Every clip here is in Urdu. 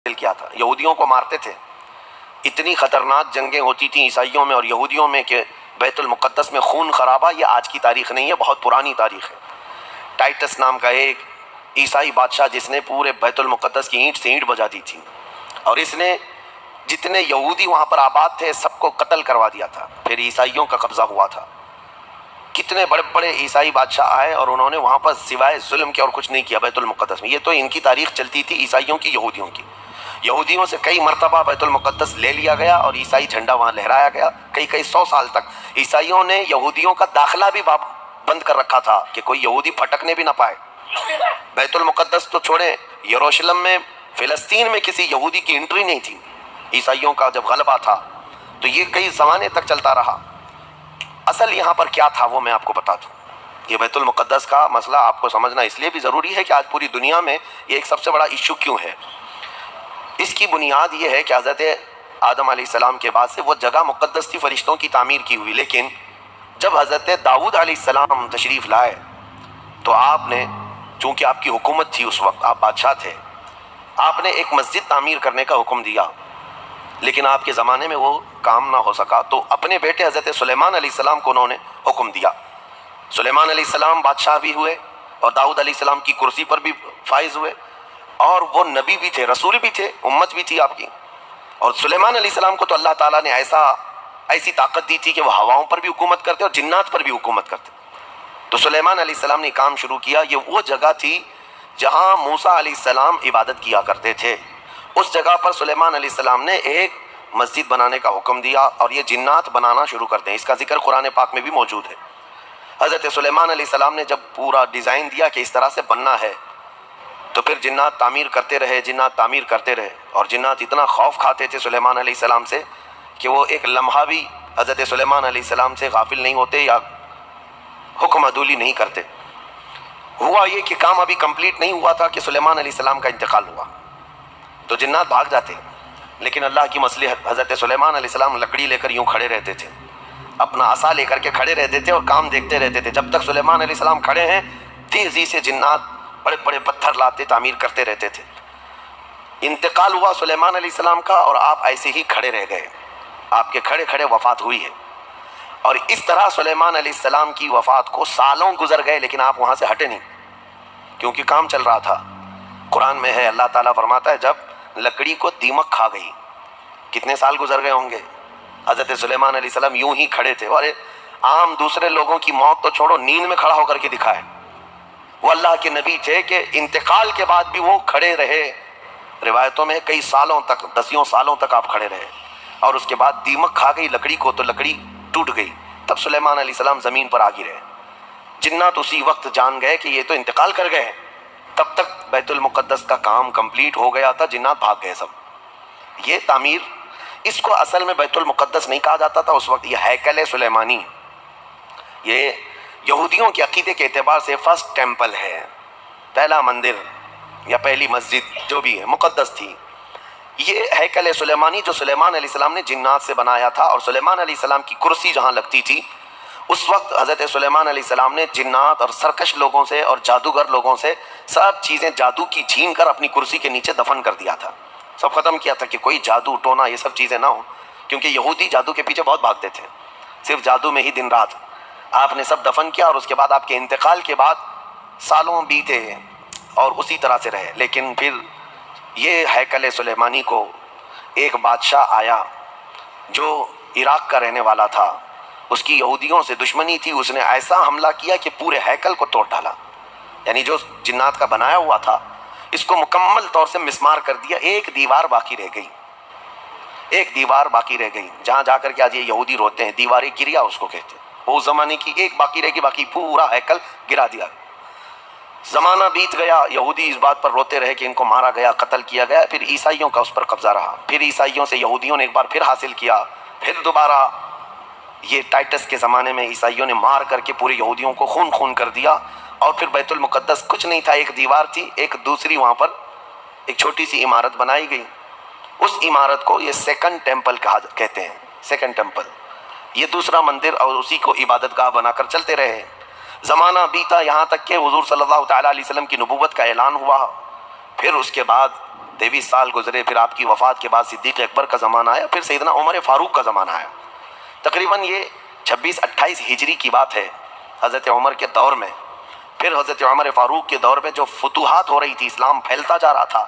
کیا تھا، یہودیوں کو مارتے تھے. اتنی خطرناک جنگیں ہوتی تھیں عیسائیوں میں اور یہودیوں میں کہ بیت المقدس میں خون خرابہ یہ آج کی تاریخ نہیں ہے، بہت پرانی تاریخ ہے. ٹائٹس نام کا ایک عیسائی بادشاہ جس نے پورے بیت المقدس کی اینٹ سے اینٹ بجا دی تھی، اور اس نے جتنے یہودی وہاں پر آباد تھے سب کو قتل کروا دیا تھا. پھر عیسائیوں کا قبضہ ہوا تھا. کتنے بڑے بڑے عیسائی بادشاہ آئے اور انہوں نے وہاں پر سوائے ظلم کے اور کچھ نہیں کیا بیت المقدس میں. یہ تو ان کی تاریخ چلتی تھی عیسائیوں کی، یہودیوں کی. یہودیوں سے کئی مرتبہ بیت المقدس لے لیا گیا اور عیسائی جھنڈا وہاں لہرایا گیا. کئی 100 سال تک عیسائیوں نے یہودیوں کا داخلہ بھی بند کر رکھا تھا کہ کوئی یہودی پھٹکنے بھی نہ پائے. بیت المقدس تو چھوڑیں، یروشلم میں، فلسطین میں کسی یہودی کی انٹری نہیں تھی. عیسائیوں کا جب غلبہ تھا تو یہ کئی زمانے تک چلتا رہا. اصل یہاں پر کیا تھا وہ میں آپ کو بتا دوں. یہ بیت المقدس کا مسئلہ آپ کو سمجھنا اس لیے بھی ضروری ہے کہ آج پوری دنیا میں یہ ایک سب سے بڑا ایشو کیوں ہے. اس کی بنیاد یہ ہے کہ حضرت آدم علیہ السلام کے بعد سے وہ جگہ مقدس تھی، فرشتوں کی تعمیر کی ہوئی. لیکن جب حضرت داؤد علیہ السلام تشریف لائے تو آپ نے، چونکہ آپ کی حکومت تھی اس وقت، آپ بادشاہ تھے، آپ نے ایک مسجد تعمیر کرنے کا حکم دیا. لیکن آپ کے زمانے میں وہ کام نہ ہو سکا تو اپنے بیٹے حضرت سلیمان علیہ السلام کو انہوں نے حکم دیا. سلیمان علیہ السلام بادشاہ بھی ہوئے اور داؤد علیہ السلام کی کرسی پر بھی فائز ہوئے، اور وہ نبی بھی تھے، رسول بھی تھے، امت بھی تھی آپ کی. اور سلیمان علیہ السلام کو تو اللہ تعالیٰ نے ایسی طاقت دی تھی کہ وہ ہواؤں پر بھی حکومت کرتے اور جنات پر بھی حکومت کرتے. تو سلیمان علیہ السلام نے کام شروع کیا. یہ وہ جگہ تھی جہاں موسیٰ علیہ السلام عبادت کیا کرتے تھے. اس جگہ پر سلیمان علیہ السلام نے ایک مسجد بنانے کا حکم دیا اور یہ جنات بنانا شروع کرتے ہیں. اس کا ذکر قرآن پاک میں بھی موجود ہے. حضرت سلیمان علیہ السلام نے جب پورا ڈیزائن دیا کہ اس طرح سے بننا ہے تو پھر جنات تعمیر کرتے رہے اور جنات اتنا خوف کھاتے تھے سلیمان علیہ السلام سے کہ وہ ایک لمحہ بھی حضرت سلیمان علیہ السلام سے غافل نہیں ہوتے یا حکم عدولی نہیں کرتے. ہوا یہ کہ کام ابھی کمپلیٹ نہیں ہوا تھا کہ سلیمان علیہ السلام کا انتقال ہوا تو جنات بھاگ جاتے. لیکن اللہ کی مصلحت، حضرت سلیمان علیہ السلام لکڑی لے کر یوں کھڑے رہتے تھے، اپنا عصا لے کر کے کھڑے رہتے تھے اور کام دیکھتے رہتے تھے. جب تک سلیمان علیہ السلام کھڑے ہیں تیزی سے جنات بڑے بڑے پتھر لاتے تعمیر کرتے رہتے تھے. انتقال ہوا سلیمان علیہ السلام کا اور آپ ایسے ہی کھڑے رہ گئے. آپ کے کھڑے کھڑے وفات ہوئی ہے. اور اس طرح سلیمان علیہ السلام کی وفات کو سالوں گزر گئے لیکن آپ وہاں سے ہٹے نہیں کیونکہ کام چل رہا تھا. قرآن میں ہے، اللہ تعالیٰ فرماتا ہے جب لکڑی کو دیمک کھا گئی، کتنے سال گزر گئے ہوں گے. حضرت سلیمان علیہ السلام یوں ہی کھڑے تھے. اور عام دوسرے لوگوں کی موت تو چھوڑو، نیند میں کھڑا ہو کر کے دکھائے. وہ اللہ کے نبی تھے کہ انتقال کے بعد بھی وہ کھڑے رہے. روایتوں میں کئی سالوں تک، 10 سالوں تک آپ کھڑے رہے. اور اس کے بعد دیمک کھا گئی لکڑی کو تو لکڑی ٹوٹ گئی. تب سلیمان علیہ السلام زمین پر آ گرے. جنات اسی وقت جان گئے کہ یہ تو انتقال کر گئے. تب تک بیت المقدس کا کام کمپلیٹ ہو گیا تھا، جنات بھاگ گئے سب. یہ تعمیر، اس کو اصل میں بیت المقدس نہیں کہا جاتا تھا اس وقت، یہ ہیکل سلیمانی، یہ یہودیوں کے عقیدے کے اعتبار سے فرسٹ ٹیمپل ہے، پہلا مندر یا پہلی مسجد جو بھی ہے مقدس تھی. یہ ہیکل سلیمانی جو سلیمان علیہ السلام نے جنات سے بنایا تھا. اور سلیمان علیہ السلام کی کرسی جہاں لگتی تھی اس وقت حضرت سلیمان علیہ السلام نے جنات اور سرکش لوگوں سے اور جادوگر لوگوں سے سب چیزیں جادو کی چھین کر اپنی کرسی کے نیچے دفن کر دیا تھا. سب ختم کیا تھا کہ کوئی جادو ٹونا یہ سب چیزیں نہ ہوں، کیونکہ یہودی جادو کے پیچھے بہت بھاگتے تھے، صرف جادو میں ہی دن رات. آپ نے سب دفن کیا اور اس کے بعد آپ کے انتقال کے بعد سالوں بیتے اور اسی طرح سے رہے. لیکن پھر یہ ہیکل سلیمانی کو ایک بادشاہ آیا جو عراق کا رہنے والا تھا، اس کی یہودیوں سے دشمنی تھی. اس نے ایسا حملہ کیا کہ پورے ہیکل کو توڑ ڈالا. یعنی جو جنات کا بنایا ہوا تھا اس کو مکمل طور سے مسمار کر دیا. ایک دیوار باقی رہ گئی جہاں جا کر کے آج یہ یہودی روتے ہیں. دیوار گریا اس کو کہتے ہیں. وہ زمانے کی ایک باقی رہ گئی، باقی پورا ہیکل گرا دیا. زمانہ بیت گیا، یہودی اس بات پر روتے رہے کہ ان کو مارا گیا، قتل کیا گیا. پھر عیسائیوں کا اس پر قبضہ رہا. پھر عیسائیوں سے یہودیوں نے ایک بار پھر حاصل کیا. پھر دوبارہ یہ ٹائٹس کے زمانے میں عیسائیوں نے مار کر کے پورے یہودیوں کو خون کر دیا. اور پھر بیت المقدس کچھ نہیں تھا، ایک دیوار تھی، ایک دوسری وہاں پر ایک چھوٹی سی عمارت بنائی گئی. اس عمارت کو یہ سیکنڈ ٹیمپل کہتے ہیں. سیکنڈ ٹیمپل یہ دوسرا مندر، اور اسی کو عبادت گاہ بنا کر چلتے رہے. زمانہ بیتا یہاں تک کہ حضور صلی اللہ تعالیٰ علیہ وسلم کی نبوت کا اعلان ہوا. پھر اس کے بعد 23 سال گزرے، پھر آپ کی وفات کے بعد صدیق اکبر کا زمانہ آیا، پھر سیدنا عمر فاروق کا زمانہ آیا۔ تقریباً یہ 26-28 ہجری کی بات ہے حضرت عمر کے دور میں۔ پھر حضرت عمر فاروق کے دور میں جو فتوحات ہو رہی تھی، اسلام پھیلتا جا رہا تھا،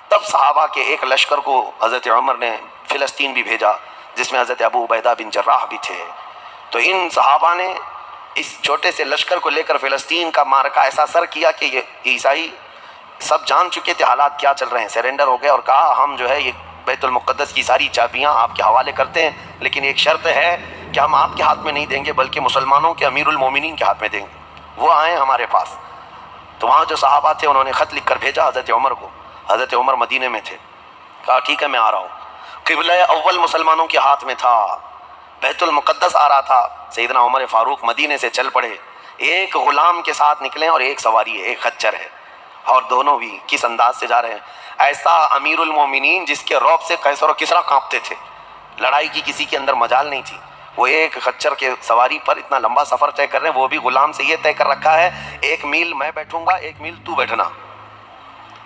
تب صحابہ کے ایک لشکر کو حضرت عمر نے فلسطین بھی بھیجا، جس میں حضرت ابو عبیدہ بن جراح بھی تھے۔ تو ان صحابہ نے اس چھوٹے سے لشکر کو لے کر فلسطین کا معرکہ ایسا سر کیا کہ یہ عیسائی سب جان چکے تھے حالات کیا چل رہے ہیں، سرنڈر ہو گئے اور کہا ہم جو ہے یہ بیت المقدس کی ساری چابیاں آپ کے حوالے کرتے ہیں، لیکن ایک شرط ہے کہ ہم آپ کے ہاتھ میں نہیں دیں گے بلکہ مسلمانوں کے امیر المومنین کے ہاتھ میں دیں گے، وہ آئیں ہمارے پاس۔ تو وہاں جو صحابہ تھے انہوں نے خط لکھ کر بھیجا حضرت عمر کو۔ حضرت عمر مدینے میں تھے، کہا ٹھیک ہے میں آ رہا ہوں۔ قبلہ اول مسلمانوں کے ہاتھ میں تھا، بیت المقدس آ رہا تھا۔ سیدنا عمر فاروق مدینے سے چل پڑے، ایک غلام کے ساتھ نکلے اور ایک سواری ہے، ایک خچر ہے، اور دونوں بھی کس انداز سے جا رہے ہیں۔ ایسا امیر المومنین جس کے رعب سے قیصر و کسریٰ کانپتے تھے، لڑائی کی کسی کے اندر مجال نہیں تھی، وہ ایک خچر کے سواری پر اتنا لمبا سفر طے کر رہے ہیں۔ وہ بھی غلام سے یہ طے کر رکھا ہے 1 میل میں بیٹھوں گا، 1 میل تو بیٹھنا،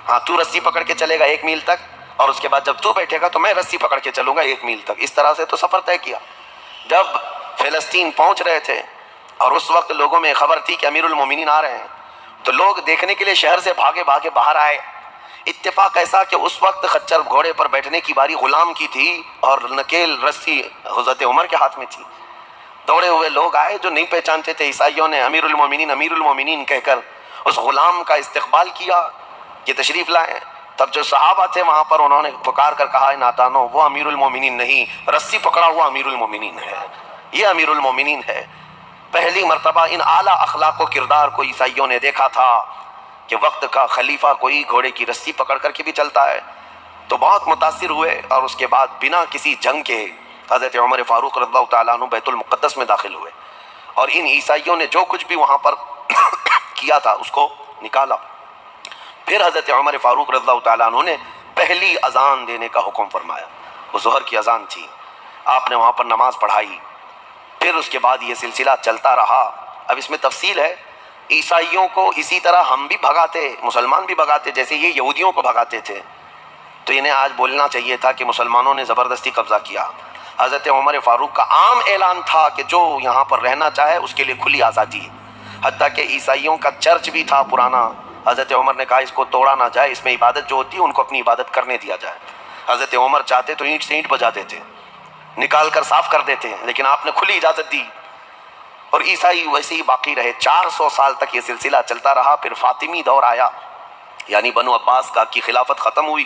ہاں تو رسی پکڑ کے چلے گا 1 میل تک، اور اس کے بعد جب تو بیٹھے گا تو میں رسی پکڑ کے چلوں گا 1 میل تک۔ اس طرح سے تو سفر طے کیا۔ جب فلسطین پہنچ رہے تھے اور اس وقت لوگوں میں خبر تھی کہ امیر المومنین آ رہے ہیں، تو لوگ دیکھنے کے لیے شہر سے بھاگے بھاگے باہر آئے۔ اتفاق ایسا کہ اس وقت خچر گھوڑے پر بیٹھنے کی باری غلام کی تھی اور نکیل رسی حضرت عمر کے ہاتھ میں تھی۔ دوڑے ہوئے لوگ آئے جو نہیں پہچانتے تھے، عیسائیوں نے امیر المومنین کہہ کر اس غلام کا استقبال کیا کہ تشریف لائیں۔ تب جو صحابہ تھے وہاں پر انہوں نے پکار کر کہا اے نادانو، وہ امیر المومنین نہیں، رسی پکڑا ہوا امیر المومنین ہے، یہ امیر المومنین ہے۔ پہلی مرتبہ ان اعلیٰ اخلاق و کردار کو عیسائیوں نے دیکھا تھا کہ وقت کا خلیفہ کوئی گھوڑے کی رسی پکڑ کر کے بھی چلتا ہے، تو بہت متاثر ہوئے، اور اس کے بعد بنا کسی جنگ کے حضرت عمر فاروق رضی اللہ تعالیٰ عنہ بیت المقدس میں داخل ہوئے، اور ان عیسائیوں نے جو کچھ بھی وہاں پر کیا تھا اس کو نکالا۔ پھر حضرت عمر فاروق رضی اللہ تعالیٰ عنہ نے پہلی اذان دینے کا حکم فرمایا، وہ ظہر کی اذان تھی، آپ نے وہاں پر نماز پڑھائی۔ پھر اس کے بعد یہ سلسلہ چلتا رہا۔ اب اس میں تفصیل ہے، عیسائیوں کو اسی طرح ہم بھی بھگاتے، مسلمان بھی بھگاتے، جیسے یہ یہودیوں کو بھگاتے تھے، تو انہیں آج بولنا چاہیے تھا کہ مسلمانوں نے زبردستی قبضہ کیا۔ حضرت عمر فاروق کا عام اعلان تھا کہ جو یہاں پر رہنا چاہے اس کے لیے کھلی آزادی ہے، حتیٰ کہ عیسائیوں کا چرچ بھی تھا پرانا، حضرت عمر نے کہا اس کو توڑا نہ جائے، اس میں عبادت جو ہوتی ہے ان کو اپنی عبادت کرنے دیا جائے۔ حضرت عمر چاہتے تو اینٹ سے اینٹ بجا دیتے، نکال کر صاف کر دیتے ہیں، لیکن آپ نے کھلی اجازت دی، اور عیسائی ویسے ہی باقی رہے۔ 400 سال تک یہ سلسلہ چلتا رہا۔ پھر فاطمی دور آیا، یعنی بنو عباس کا کی خلافت ختم ہوئی،